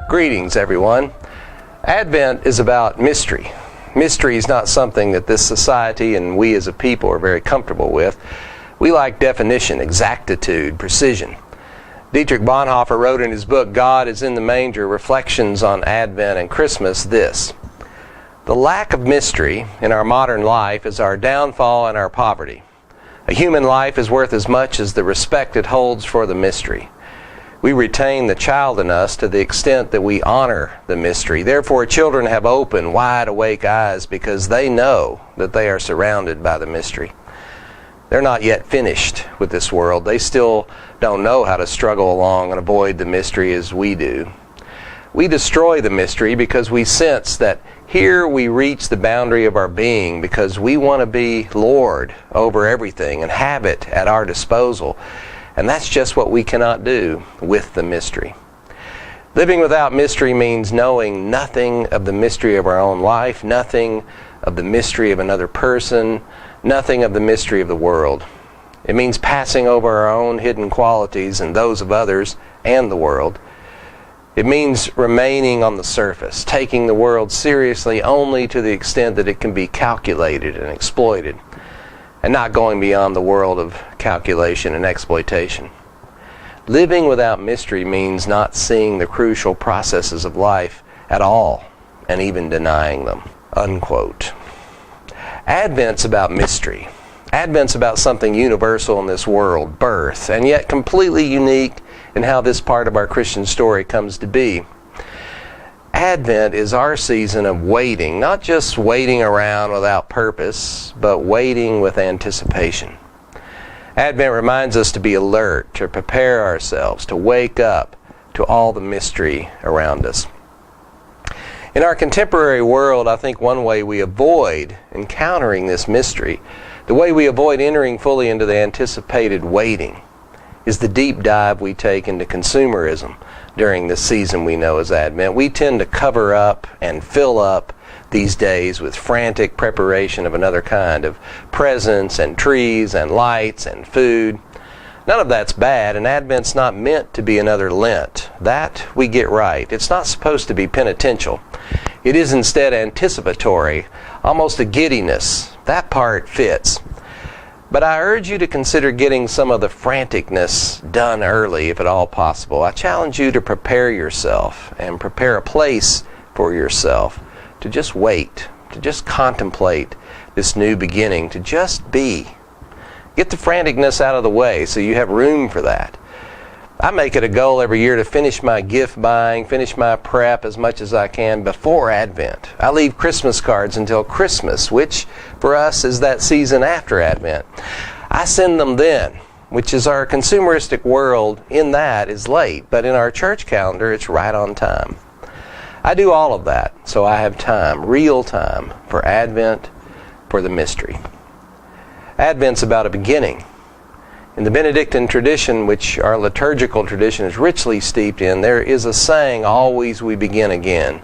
Greetings, everyone. Advent is about mystery. Mystery is not something that this society and we as a people are very comfortable with. We like definition, exactitude, precision. Dietrich Bonhoeffer wrote in his book, God is in the Manger, Reflections on Advent and Christmas, this: the lack of mystery in our modern life is our downfall and our poverty. A human life is worth as much as the respect it holds for the mystery. We retain the child in us to the extent that we honor the mystery. Therefore, children have open, wide-awake eyes because they know that they are surrounded by the mystery. They're not yet finished with this world. They still don't know how to struggle along and avoid the mystery as we do. We destroy the mystery because we sense that here we reach the boundary of our being because we want to be Lord over everything and have it at our disposal. And that's just what we cannot do with the mystery. Living without mystery means knowing nothing of the mystery of our own life, nothing of the mystery of another person, nothing of the mystery of the world. It means passing over our own hidden qualities and those of others and the world. It means remaining on the surface, taking the world seriously only to the extent that it can be calculated and exploited, and not going beyond the world of calculation and exploitation. Living without mystery means not seeing the crucial processes of life at all, and even denying them. Unquote. Advent's about mystery. Advent's about something universal in this world, birth, and yet completely unique in how this part of our Christian story comes to be. Advent is our season of waiting, not just waiting around without purpose, but waiting with anticipation. Advent reminds us to be alert, to prepare ourselves, to wake up to all the mystery around us. In our contemporary world, I think one way we avoid encountering this mystery, the way we avoid entering fully into the anticipated waiting, is the deep dive we take into consumerism during this season we know as Advent. We tend to cover up and fill up these days with frantic preparation of another kind of presents and trees and lights and food. None of that's bad, and Advent's not meant to be another Lent. That we get right. It's not supposed to be penitential. It is instead anticipatory, almost a giddiness. That part fits. But I urge you to consider getting some of the franticness done early, if at all possible. I challenge you to prepare yourself and prepare a place for yourself to just wait, to just contemplate this new beginning, to just be. Get the franticness out of the way so you have room for that. I make it a goal every year to finish my gift buying, finish my prep as much as I can before Advent. I leave Christmas cards until Christmas, which for us is that season after Advent. I send them then, which is our consumeristic world in that is late, but in our church calendar it's right on time. I do all of that so I have time, real time, for Advent, for the mystery. Advent's about a beginning. In the Benedictine tradition, which our liturgical tradition is richly steeped in, there is a saying, always we begin again.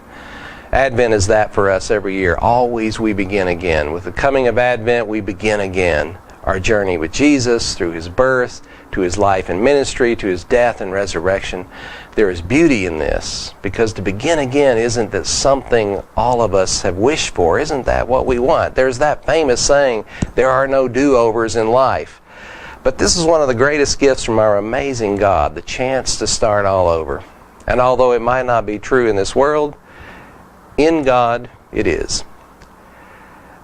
Advent is that for us every year. Always we begin again. With the coming of Advent, we begin again our journey with Jesus through His birth, to His life and ministry, to His death and resurrection. There is beauty in this, because to begin again isn't that something all of us have wished for? Isn't that what we want? There's that famous saying, there are no do-overs in life. But this is one of the greatest gifts from our amazing God, the chance to start all over. And although it might not be true in this world, in God it is.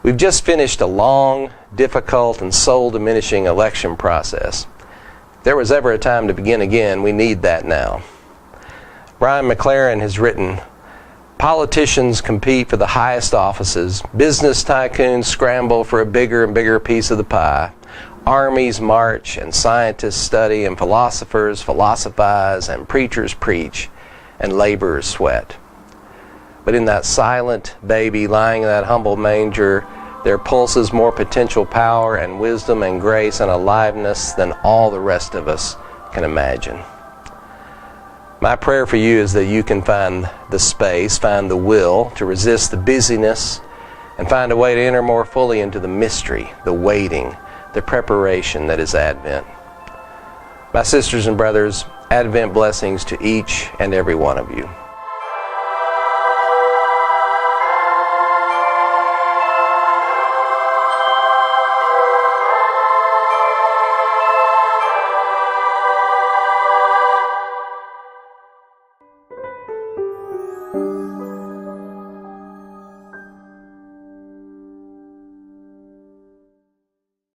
We've just finished a long, difficult, and soul-diminishing election process. If there was ever a time to begin again, we need that now. Brian McLaren has written, politicians compete for the highest offices, business tycoons scramble for a bigger and bigger piece of the pie, armies march, and scientists study, and philosophers philosophize, and preachers preach, and laborers sweat. But in that silent baby lying in that humble manger, there pulses more potential power and wisdom and grace and aliveness than all the rest of us can imagine. My prayer for you is that you can find the space, find the will to resist the busyness, and find a way to enter more fully into the mystery, the waiting, the preparation that is Advent. My sisters and brothers, Advent blessings to each and every one of you.